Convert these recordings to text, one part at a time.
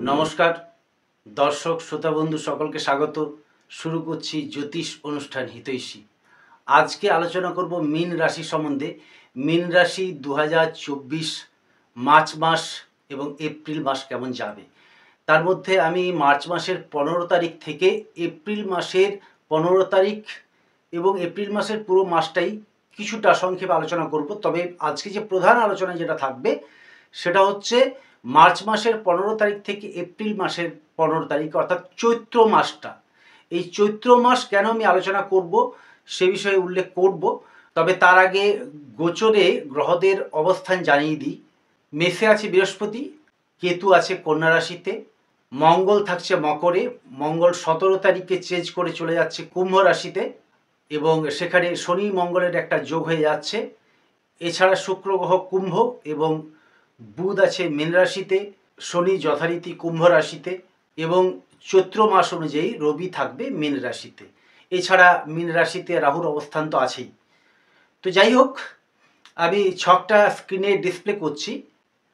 নমস্কার দর্শক শ্রোতা বন্ধু সকলকে স্বাগত। শুরু করছি জ্যোতিষ অনুষ্ঠান হিতৈষী। আজকে আলোচনা করব মীন রাশি সম্বন্ধে। মীন রাশি 2024 মার্চ মাস এবং এপ্রিল মাস কেমন যাবে, তার মধ্যে আমি মার্চ মাসের 15 তারিখ থেকে এপ্রিল মাসের 15 তারিখ এবং এপ্রিল মাসের পুরো মাসটাই কিছুটা সংক্ষেপে আলোচনা করব। তবে আজকে যে প্রধান আলোচনা যেটা থাকবে সেটা হচ্ছে মার্চ মাসের 15 তারিখ থেকে এপ্রিল মাসের 15 তারিখ অর্থাৎ চৈত্র মাসটা। এই চৈত্র মাস কেন আমি আলোচনা করব সে বিষয়ে উল্লেখ করব। তবে তার আগে গোচরে গ্রহদের অবস্থান জানিয়ে দিই। মেষে আছে বৃহস্পতি, কেতু আছে কন্যা রাশিতে, মঙ্গল থাকছে মকরে। মঙ্গল 17 তারিখে চেঞ্জ করে চলে যাচ্ছে কুম্ভ রাশিতে এবং সেখানে শনি মঙ্গলের একটা যোগ হয়ে যাচ্ছে। এছাড়া শুক্র গ্রহ কুম্ভ এবং বুধ আছে মীন রাশিতে, শনি যথারীতি কুম্ভ রাশিতে এবং চৈত্র মাস অনুযায়ী রবি থাকবে মীন রাশিতে। এছাড়া মীন রাশিতে রাহুর অবস্থান তো আছেই। তো যাই হোক, আমি ছকটা স্ক্রিনে ডিসপ্লে করছি,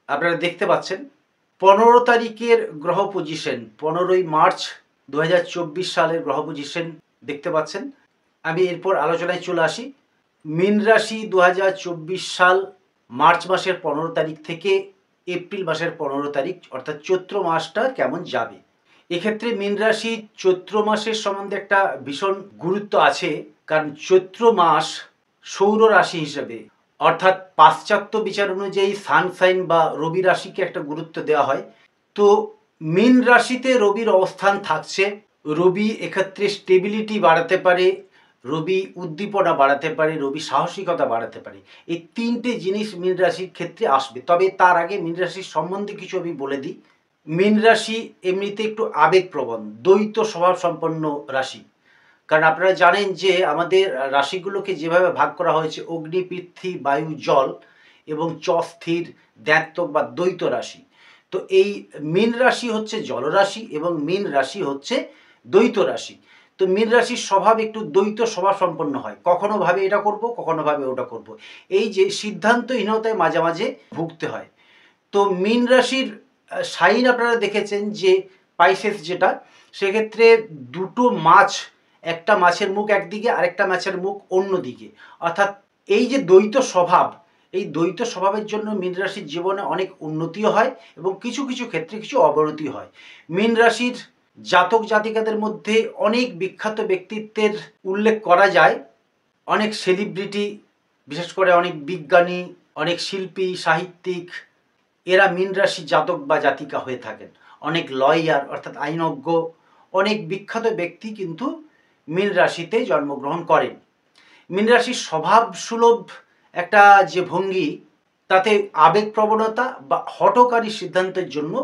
আপনারা দেখতে পাচ্ছেন। 15 তারিখের গ্রহ পজিশন, 15ই মার্চ 2024 সালের গ্রহ পজিশন দেখতে পাচ্ছেন। আমি এরপর আলোচনায় চলে আসি। মীন রাশি 2024 সাল মার্চ মাসের 15 তারিখ থেকে এপ্রিল মাসের 15 তারিখ অর্থাৎ চৈত্র মাসটা কেমন যাবে। এক্ষেত্রে মীন রাশি চৈত্র মাসের সম্বন্ধে একটা ভীষণ গুরুত্ব আছে, কারণ চৈত্র মাস সৌর রাশি হিসেবে অর্থাৎ পাশ্চাত্য বিচার অনুযায়ী সান সাইন বা রবি রাশিকে একটা গুরুত্ব দেওয়া হয়। তো মীন রাশিতে রবির অবস্থান থাকছে। রবি এক্ষেত্রে স্টেবিলিটি বাড়াতে পারে, রবি উদ্দীপনা বাড়াতে পারে, রবি সাহসিকতা বাড়াতে পারে। এই তিনটে জিনিস মীন রাশির ক্ষেত্রে আসবে। তবে তার আগে মীন রাশির সম্বন্ধে কিছু আমি বলে দিই। মীন রাশি এমনিতে একটু আবেগপ্রবণ, দ্বৈত স্বভাব সম্পন্ন রাশি। কারণ আপনারা জানেন যে আমাদের রাশিগুলোকে যেভাবে ভাগ করা হয়েছে অগ্নি, পৃথ্বী, বায়ু, জল এবং স্থির, দ্ব্যর্থক বা দ্বৈত রাশি। তো এই মীন রাশি হচ্ছে জলরাশি এবং মীন রাশি হচ্ছে দ্বৈত রাশি। তো মীন রাশির স্বভাব একটু দ্বৈত স্বভাব সম্পন্ন হয়, কখনো ভাবে এটা করব, কখনো ভাবে ওটা করব। এই যে সিদ্ধান্তহীনতায় মাঝে মাঝে ভুগতে হয়। তো মীন রাশির সাইন আপনারা দেখেছেন যে পাইসেস, যেটা সেক্ষেত্রে দুটো মাছ, একটা মাছের মুখ একদিকে আরেকটা মাছের মুখ অন্য দিকে। অর্থাৎ এই যে দ্বৈত স্বভাব, এই দ্বৈত স্বভাবের জন্য মীন রাশির জীবনে অনেক উন্নতিও হয় এবং কিছু কিছু ক্ষেত্রে কিছু অবনতি হয়। মীন রাশির জাতক জাতিকাদের মধ্যে অনেক বিখ্যাত ব্যক্তিত্বের উল্লেখ করা যায়। অনেক সেলিব্রিটি, বিশেষ করে অনেক বিজ্ঞানী, অনেক শিল্পী, সাহিত্যিক, এরা মীন রাশি জাতক বা জাতিকা হয়ে থাকেন। অনেক লয়ার অর্থাৎ আইনজ্ঞ, অনেক বিখ্যাত ব্যক্তি কিন্তু মীন রাশিতে জন্মগ্রহণ করেন। মীন রাশির স্বভাব সুলভ একটা যে ভঙ্গি, তাতে আবেগপ্রবণতা বা হঠকারী সিদ্ধান্তের জন্য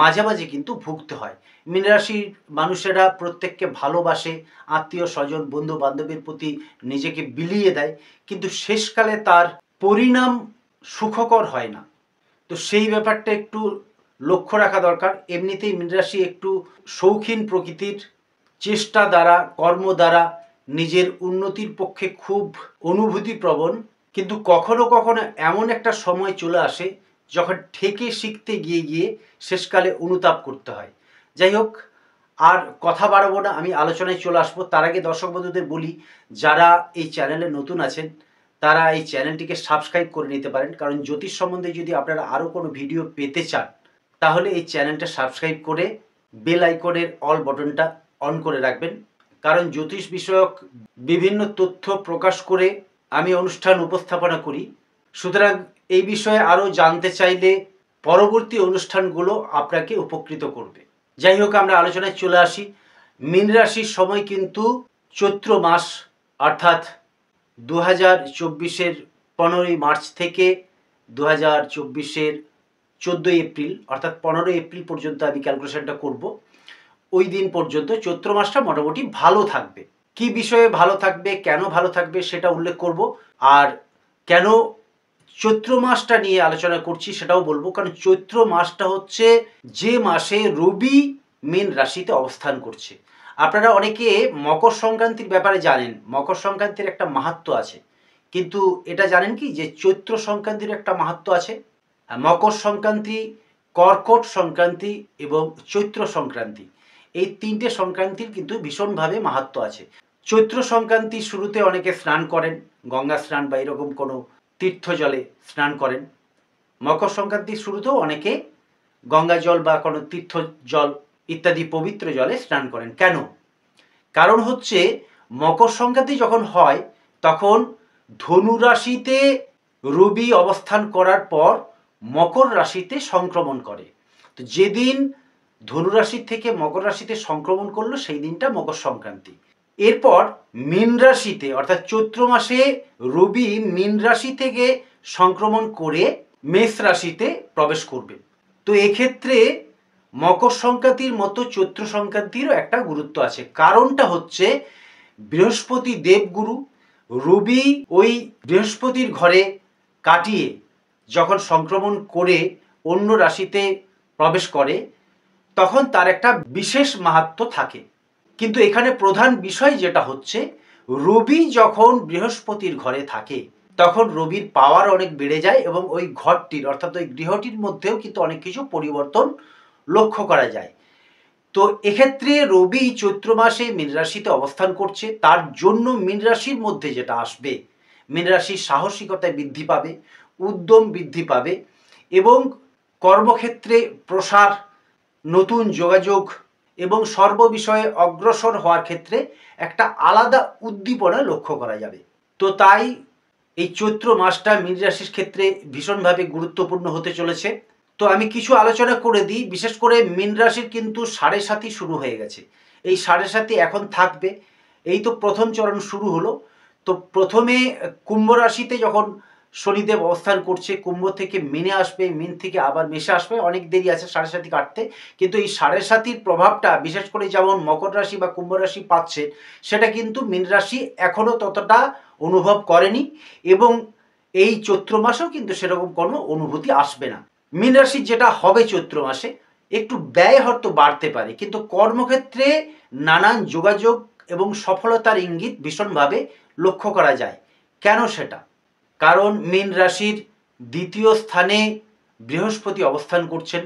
মাঝে মাঝে কিন্তু ভুগতে হয়। মীন রাশির মানুষেরা প্রত্যেককে ভালোবাসে, আত্মীয় স্বজন বন্ধু বান্ধবের প্রতি নিজেকে বিলিয়ে দেয়, কিন্তু শেষকালে তার পরিণাম সুখকর হয় না। তো সেই ব্যাপারটা একটু লক্ষ্য রাখা দরকার। এমনিতেই মীন রাশি একটু শৌখিন প্রকৃতির, চেষ্টা দ্বারা কর্ম দ্বারা নিজের উন্নতির পক্ষে খুব অনুভূতিপ্রবণ, কিন্তু কখনো কখনো এমন একটা সময় চলে আসে যখন ঠেকে শিখতে গিয়ে গিয়ে শেষকালে অনুতাপ করতে হয়। যাই হোক, আর কথা বাড়াবো না, আমি আলোচনায় চলে আসবো। তার আগে দর্শক বন্ধুদের বলি, যারা এই চ্যানেলে নতুন আছেন তারা এই চ্যানেলটিকে সাবস্ক্রাইব করে নিতে পারেন। কারণ জ্যোতিষ সম্বন্ধে যদি আপনারা আরও কোনো ভিডিও পেতে চান তাহলে এই চ্যানেলটা সাবস্ক্রাইব করে বেল আইকনের অল বটনটা অন করে রাখবেন। কারণ জ্যোতিষ বিষয়ক বিভিন্ন তথ্য প্রকাশ করে আমি অনুষ্ঠান উপস্থাপনা করি। সুতরাং এই বিষয়ে আরও জানতে চাইলে পরবর্তী অনুষ্ঠানগুলো আপনাকে উপকৃত করবে। যাই হোক, আমরা আলোচনায় চলে আসি। মীন রাশির সময় কিন্তু চৈত্র মাস অর্থাৎ 2024-এর 15ই মার্চ থেকে 2024-এর 14ই এপ্রিল অর্থাৎ 15 এপ্রিল পর্যন্ত আমি ক্যালকুলেশনটা করব। ওই দিন পর্যন্ত চৈত্র মাসটা মোটামুটি ভালো থাকবে। কি বিষয়ে ভালো থাকবে, কেন ভালো থাকবে সেটা উল্লেখ করব। আর কেন চৈত্র মাসটা নিয়ে আলোচনা করছি সেটাও বলবো। কারণ চৈত্র মাসটা হচ্ছে যে মাসে রবি মীন রাশিতে অবস্থান করছে। আপনারা অনেকে মকর সংক্রান্তির ব্যাপারে জানেন, মকর সংক্রান্তির একটা মাহাত্ম্য আছে, কিন্তু এটা জানেন কি যে চৈত্র সংক্রান্তির একটা মাহাত্ম্য আছে। মকর সংক্রান্তি কর্কট সংক্রান্তি এবং চৈত্র সংক্রান্তি, এই তিনটে সংক্রান্তির কিন্তু ভীষণভাবে মাহাত্ম্য আছে। চৈত্র সংক্রান্তির শুরুতে অনেকে স্নান করেন, গঙ্গা স্নান বা এরকম কোনো তীর্থ জলে স্নান করেন। মকর সংক্রান্তির শুরুতেও অনেকে গঙ্গা জল বা কোনো তীর্থ জল ইত্যাদি পবিত্র জলে স্নান করেন। কেন? কারণ হচ্ছে মকর সংক্রান্তি যখন হয় তখন ধনু রাশিতে রবি অবস্থান করার পর মকর রাশিতে সংক্রমণ করে। তো যেদিন ধনু রাশি থেকে মকর রাশিতে সংক্রমণ করলো সেই দিনটা মকর সংক্রান্তি। এরপর মীন রাশিতে অর্থাৎ চৈত্র মাসে রবি মীন রাশি থেকে সংক্রমণ করে মেষ রাশিতে প্রবেশ করবে। তো এক্ষেত্রে মকর সংক্রান্তির মতো চৈত্র সংক্রান্তিরও একটা গুরুত্ব আছে। কারণটা হচ্ছে বৃহস্পতি দেবগুরু রবি ওই বৃহস্পতির ঘরে কাটিয়ে যখন সংক্রমণ করে অন্য রাশিতে প্রবেশ করে তখন তার একটা বিশেষ মাহাত্ম্য থাকে। কিন্তু এখানে প্রধান বিষয় যেটা হচ্ছে রবি যখন বৃহস্পতির ঘরে থাকে তখন রবির পাওয়ার অনেক বেড়ে যায় এবং ওই ঘরটির অর্থাৎ ওই গৃহটির মধ্যেও কিন্তু অনেক কিছু পরিবর্তন লক্ষ্য করা যায়। তো এক্ষেত্রে রবি চৈত্র মাসে মীন রাশিতে অবস্থান করছে, তার জন্য মীন রাশির মধ্যে যেটা আসবে, মীন রাশির সাহসিকতায় বৃদ্ধি পাবে, উদ্যম বৃদ্ধি পাবে এবং কর্মক্ষেত্রে প্রসার, নতুন যোগাযোগ এবং সর্ববিষয়ে অগ্রসর হওয়ার ক্ষেত্রে একটা আলাদা উদ্দীপনা লক্ষ্য করা যাবে। তো তাই এই চৈত্র মাসটা মীন রাশির ক্ষেত্রে ভীষণভাবে গুরুত্বপূর্ণ হতে চলেছে। তো আমি কিছু আলোচনা করে দিই। বিশেষ করে মীন রাশির কিন্তু ৭.৫ শুরু হয়ে গেছে, এই ৭.৫ এখন থাকবে। এই তো প্রথম চরণ শুরু হলো। তো প্রথমে কুম্ভ রাশিতে যখন শনিদেব অবস্থান করছে, কুম্ভ থেকে মিনে আসবে, মিন থেকে আবার মেষে আসবে, অনেক দেরি আছে ৭.৫ কাটতে। কিন্তু এই ৭.৫ প্রভাবটা বিশেষ করে যেমন মকর রাশি বা কুম্ভ রাশি পাচ্ছে, সেটা কিন্তু মীন রাশি এখনও ততটা অনুভব করেনি এবং এই চৈত্র মাসেও কিন্তু সেরকম কোনো অনুভূতি আসবে না। মীন রাশির যেটা হবে চৈত্র মাসে, একটু ব্যয় হয়তো বাড়তে পারে, কিন্তু কর্মক্ষেত্রে নানান যোগাযোগ এবং সফলতার ইঙ্গিত ভীষণভাবে লক্ষ্য করা যায়। কেন সেটা? কারণ মীন রাশির দ্বিতীয় স্থানে বৃহস্পতি অবস্থান করছেন।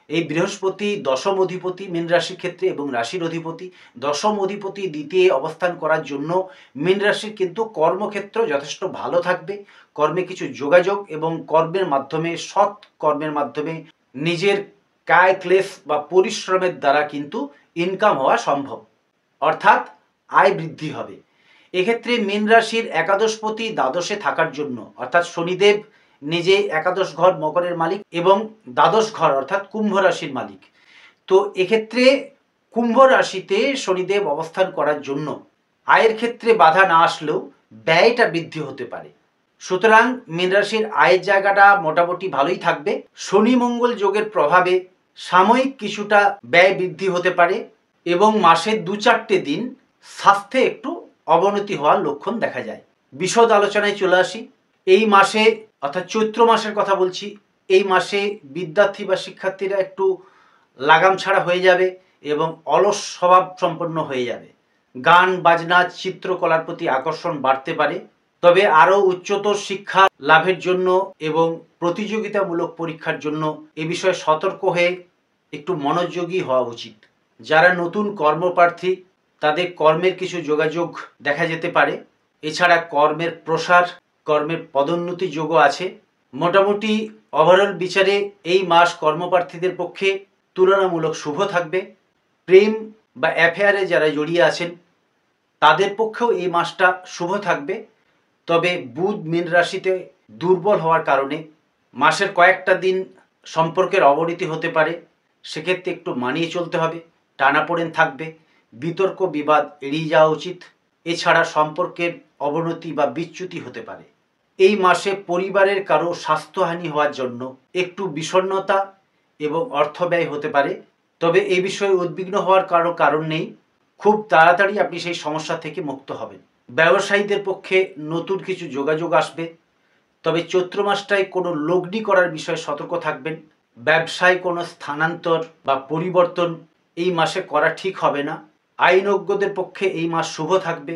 এই বৃহস্পতি দশম অধিপতি মীন রাশির ক্ষেত্রে এবং রাশির অধিপতি। দশম অধিপতি দ্বিতীয় অবস্থান করার জন্য মীন রাশির কিন্তু কর্মক্ষেত্র যথেষ্ট ভালো থাকবে। কর্মে কিছু যোগাযোগ এবং কর্মের মাধ্যমে, সৎ কর্মের মাধ্যমে নিজের কায় ক্লেশ বা পরিশ্রমের দ্বারা কিন্তু ইনকাম হওয়া সম্ভব, অর্থাৎ আয় বৃদ্ধি হবে। এক্ষেত্রে মীন রাশির একাদশপতি দ্বাদশে থাকার জন্য, অর্থাৎ শনিদেব নিজে একাদশ ঘর মকরের মালিক এবং দ্বাদশ ঘর অর্থাৎ কুম্ভ রাশির মালিক। তো এক্ষেত্রে কুম্ভ রাশিতে শনিদেব অবস্থান করার জন্য আয়ের ক্ষেত্রে বাধা না আসলেও ব্যয়টা বৃদ্ধি হতে পারে। সুতরাং মীন রাশির আয়ের জায়গাটা মোটামুটি ভালোই থাকবে। শনি মঙ্গল যোগের প্রভাবে সাময়িক কিছুটা ব্যয় বৃদ্ধি হতে পারে এবং মাসের ২-৪টে দিন স্বাস্থ্যে একটু অবনতি হওয়ার লক্ষণ দেখা যায়। বিশদ আলোচনায় চলে আসি। এই মাসে অর্থাৎ চৈত্র মাসের কথা বলছি, এই মাসে বিদ্যার্থী বা শিক্ষার্থীরা একটু লাগাম ছাড়া হয়ে যাবে এবং অলস স্বভাব সম্পন্ন হয়ে যাবে। গান বাজনা চিত্রকলার প্রতি আকর্ষণ বাড়তে পারে। তবে আরও উচ্চতর শিক্ষা লাভের জন্য এবং প্রতিযোগিতামূলক পরীক্ষার জন্য এ বিষয়ে সতর্ক হয়ে একটু মনোযোগী হওয়া উচিত। যারা নতুন কর্মপ্রার্থী তাদের কর্মের কিছু যোগাযোগ দেখা যেতে পারে। এছাড়া কর্মের প্রসার, কর্মের পদোন্নতি যোগও আছে। মোটামুটি ওভারঅল বিচারে এই মাস কর্মপ্রার্থীদের পক্ষে তুলনামূলক শুভ থাকবে। প্রেম বা অ্যাফেয়ারে যারা জড়িয়ে আছেন তাদের পক্ষেও এই মাসটা শুভ থাকবে। তবে বুধ মীন রাশিতে দুর্বল হওয়ার কারণে মাসের কয়েকটা দিন সম্পর্কের অবনতি হতে পারে। সেক্ষেত্রে একটু মানিয়ে চলতে হবে। টানাপোড়েন থাকবে, বিতর্ক বিবাদ এড়িয়ে যাওয়া উচিত। এছাড়া সম্পর্কের অবনতি বা বিচ্যুতি হতে পারে। এই মাসে পরিবারের কারো স্বাস্থ্যহানি হওয়ার জন্য একটু বিষণ্ণতা এবং অর্থ ব্যয় হতে পারে। তবে এই বিষয়ে উদ্বিগ্ন হওয়ার কারণ নেই, খুব তাড়াতাড়ি আপনি সেই সমস্যা থেকে মুক্ত হবেন। ব্যবসায়ীদের পক্ষে নতুন কিছু যোগাযোগ আসবে। তবে চৈত্র মাসটায় কোনো লগ্নি করার বিষয়ে সতর্ক থাকবেন। ব্যবসায় কোনো স্থানান্তর বা পরিবর্তন এই মাসে করা ঠিক হবে না। আইনজ্ঞদের পক্ষে এই মাস শুভ থাকবে।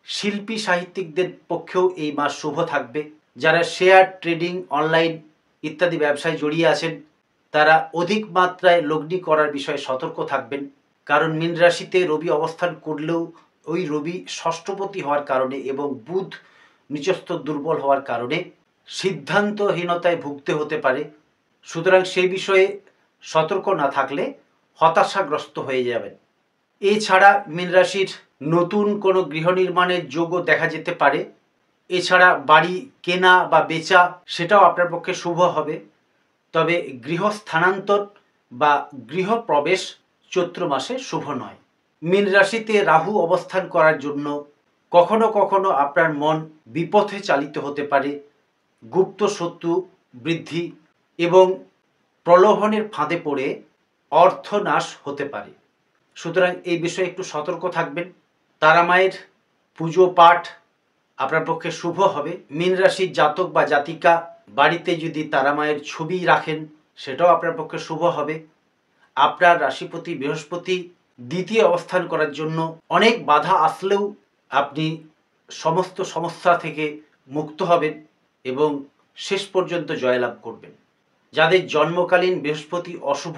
শিল্পী সাহিত্যিকদের পক্ষেও এই মাস শুভ থাকবে। যারা শেয়ার ট্রেডিং, অনলাইন ইত্যাদি ব্যবসায় জড়িয়ে আছেন তারা অধিক মাত্রায় লগ্নি করার বিষয়ে সতর্ক থাকবেন। কারণ মীন রাশিতে রবি অবস্থান করলেও ওই রবি ষষ্ঠপতি হওয়ার কারণে এবং বুধ নিচস্থ দুর্বল হওয়ার কারণে সিদ্ধান্তহীনতায় ভুগতে হতে পারে। সুতরাং সেই বিষয়ে সতর্ক না থাকলে হতাশাগ্রস্ত হয়ে যাবেন। এছাড়া মীন রাশির নতুন কোনো গৃহ নির্মাণের যোগও দেখা যেতে পারে। এছাড়া বাড়ি কেনা বা বেচা সেটাও আপনার পক্ষে শুভ হবে। তবে গৃহ স্থানান্তর বা গৃহপ্রবেশ চৈত্র মাসে শুভ নয়। মীন রাশিতে রাহু অবস্থান করার জন্য কখনো কখনো আপনার মন বিপথে চালিত হতে পারে, গুপ্ত শত্রু বৃদ্ধি এবং প্রলোভনের ফাঁদে পড়ে অর্থনাশ হতে পারে। সুতরাং এই বিষয়ে একটু সতর্ক থাকবেন। তারামায়ের পুজো পাঠ আপনার পক্ষে শুভ হবে। মীন রাশির জাতক বা জাতিকা বাড়িতে যদি তারামায়ের ছবি রাখেন সেটাও আপনার পক্ষে শুভ হবে। আপনার রাশিপতি বৃহস্পতি দ্বিতীয় অবস্থান করার জন্য অনেক বাধা আসলেও আপনি সমস্ত সমস্যা থেকে মুক্ত হবেন এবং শেষ পর্যন্ত জয়লাভ করবেন। যাদের জন্মকালীন বৃহস্পতি অশুভ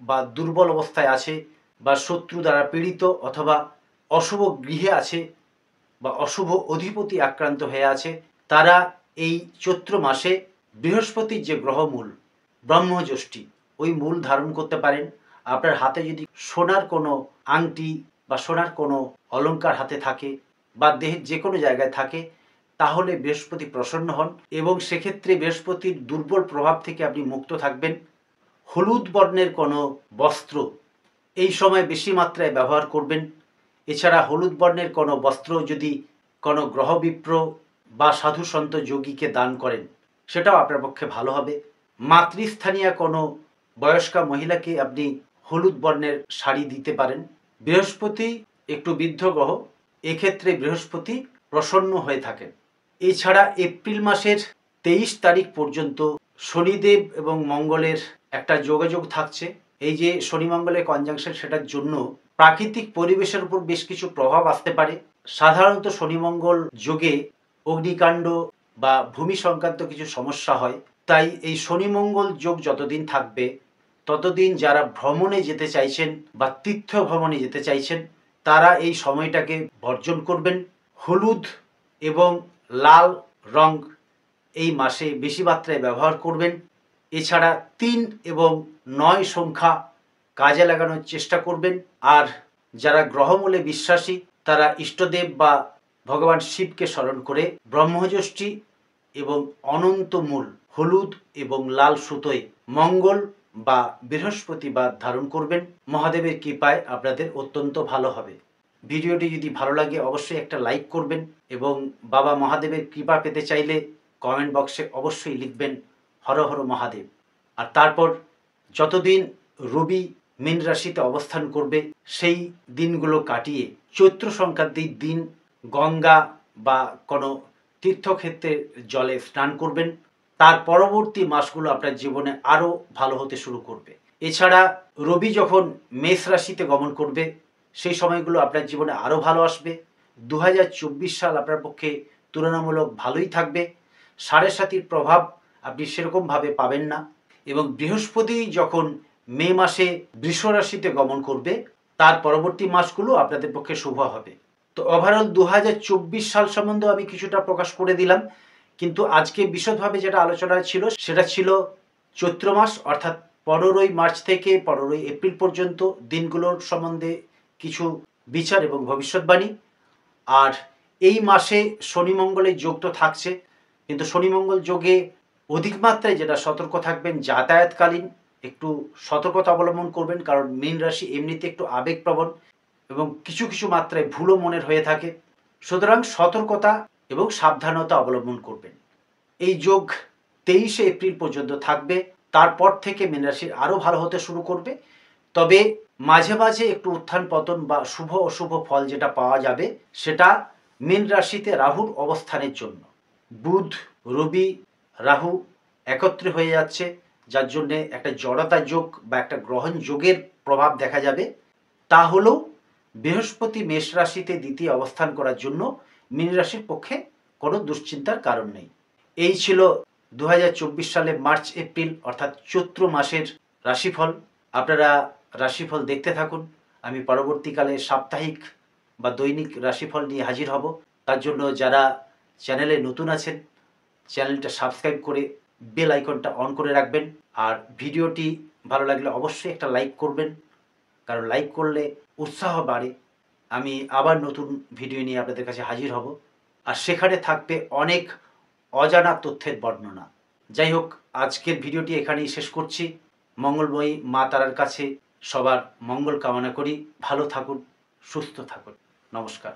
বা দুর্বল অবস্থায় আছে বা শত্রু দ্বারা পীড়িত অথবা অশুভ গৃহে আছে বা অশুভ অধিপতি আক্রান্ত হয়ে আছে, তারা এই চৈত্র মাসে বৃহস্পতির যে গ্রহমূল ব্রহ্মযষ্টি ওই মূল ধারণ করতে পারেন। আপনার হাতে যদি সোনার কোনো আংটি বা সোনার কোনো অলংকার হাতে থাকে বা দেহের যে কোনো জায়গায় থাকে তাহলে বৃহস্পতি প্রসন্ন হন এবং সেক্ষেত্রে বৃহস্পতির দুর্বল প্রভাব থেকে আপনি মুক্ত থাকবেন। হলুদ বর্ণের কোনো বস্ত্র এই সময় বেশি মাত্রায় ব্যবহার করবেন। এছাড়া হলুদ বর্ণের কোনো বস্ত্র যদি কোনো গ্রহবিপ্র বা সাধু সন্ত যোগীকে দান করেন সেটাও আপনার পক্ষে ভালো হবে। মাতৃস্থানীয় কোনো বয়স্কা মহিলাকে আপনি হলুদ বর্ণের শাড়ি দিতে পারেন। বৃহস্পতি একটু বৃদ্ধ গ্রহ, এক্ষেত্রে বৃহস্পতি প্রসন্ন হয়ে থাকেন। এছাড়া এপ্রিল মাসের 23 তারিখ পর্যন্ত শনিদেব এবং মঙ্গলের একটা যোগাযোগ থাকছে। এই যে শনি মঙ্গলের কনজাংশন, সেটার জন্য প্রাকৃতিক পরিবেশের উপর বেশ কিছু প্রভাব আসতে পারে। সাধারণত শনি মঙ্গল যোগে অগ্নিকাণ্ড বা ভূমি সংক্রান্ত কিছু সমস্যা হয়। তাই এই শনি মঙ্গল যোগ যতদিন থাকবে ততদিন যারা ভ্রমণে যেতে চাইছেন বা তীর্থ ভ্রমণে যেতে চাইছেন তারা এই সময়টাকে বর্জন করবেন। হলুদ এবং লাল রং এই মাসে বেশি মাত্রায় ব্যবহার করবেন। এছাড়া 3 এবং 9 সংখ্যা কাজে লাগানোর চেষ্টা করবেন। আর যারা গ্রহমূলে বিশ্বাসী তারা ইষ্টদেব বা ভগবান শিবকে স্মরণ করে ব্রহ্মযষ্টি এবং অনন্ত মূল হলুদ এবং লাল সুতোয় মঙ্গল বা বৃহস্পতিবার ধারণ করবেন। মহাদেবের কৃপায় আপনাদের অত্যন্ত ভালো হবে। ভিডিওটি যদি ভালো লাগে অবশ্যই একটা লাইক করবেন এবং বাবা মহাদেবের কৃপা পেতে চাইলে কমেন্ট বক্সে অবশ্যই লিখবেন হর হর মহাদেব। আর তারপর যতদিন রবি মীন রাশিতে অবস্থান করবে সেই দিনগুলো কাটিয়ে চৈত্র সংক্রান্তির দিন গঙ্গা বা কোনো তীর্থক্ষেত্রের জলে স্নান করবেন। তার পরবর্তী মাসগুলো আপনার জীবনে আরও ভালো হতে শুরু করবে। এছাড়া রবি যখন মেষ রাশিতে গমন করবে সেই সময়গুলো আপনার জীবনে আরও ভালো আসবে। 2024 সাল আপনার পক্ষে তুলনামূলক ভালোই থাকবে। সাড়ে সাতির প্রভাব আপনি সেরকমভাবে পাবেন না। এবং বৃহস্পতি যখন মে মাসে বৃষ রাশিতে গমন করবে তার পরবর্তী মাসগুলো আপনাদের পক্ষে শুভ হবে। তো ওভারঅল 2024 সাল সম্বন্ধে আমি কিছুটা প্রকাশ করে দিলাম, কিন্তু আজকে বিশদভাবে যেটা আলোচনা ছিল সেটা ছিল চৈত্র মাস অর্থাৎ 15ই মার্চ থেকে 15ই এপ্রিল পর্যন্ত দিনগুলোর সম্বন্ধে কিছু বিচার এবং ভবিষ্যৎবাণী। আর এই মাসে শনি মঙ্গলের যোগ তো থাকছে, কিন্তু শনি মঙ্গল যোগে অধিক মাত্রায় যেটা সতর্ক থাকবেন যাতায়াতকালীন একটু সতর্কতা অবলম্বন করবেন, কারণ মীন রাশি এমনিতে একটু আবেগপ্রবণ এবং কিছু কিছু মাত্রায় ভুলও মনের হয়ে থাকে। সুতরাং সতর্কতা এবং সাবধানতা অবলম্বন করবেন। এই যোগ 23শে এপ্রিল পর্যন্ত থাকবে, তারপর থেকে মীন রাশির আরও ভালো হতে শুরু করবে। তবে মাঝে মাঝে একটু উত্থান পতন বা শুভ অশুভ ফল যেটা পাওয়া যাবে সেটা মীন রাশিতে রাহুর অবস্থানের জন্য। বুধ রবি রাহু একত্রে হয়ে যাচ্ছে, যার জন্যে একটা জড়তা যোগ বা একটা গ্রহণ যোগের প্রভাব দেখা যাবে। তা হলেও বৃহস্পতি মেষ রাশিতে দ্বিতীয় অবস্থান করার জন্য মীন রাশির পক্ষে কোনো দুশ্চিন্তার কারণ নেই। এই ছিল 2024 সালে মার্চ এপ্রিল অর্থাৎ চৈত্র মাসের রাশিফল। আপনারা রাশিফল দেখতে থাকুন। আমি পরবর্তীকালে সাপ্তাহিক বা দৈনিক রাশিফল নিয়ে হাজির হব। তার জন্য যারা চ্যানেলে নতুন আছেন, চ্যানেলটা সাবস্ক্রাইব করে বেল আইকনটা অন করে রাখবেন। আর ভিডিওটি ভালো লাগলে অবশ্যই একটা লাইক করবেন, কারণ লাইক করলে উৎসাহ বাড়ে। আমি আবার নতুন ভিডিও নিয়ে আপনাদের কাছে হাজির হব, আর সেখানে থাকবে অনেক অজানা তথ্যের বর্ণনা। যাই হোক, আজকের ভিডিওটি এখানেই শেষ করছি। মঙ্গলময়ী মা তারার কাছে সবার মঙ্গল কামনা করি। ভালো থাকুন, সুস্থ থাকুন। নমস্কার।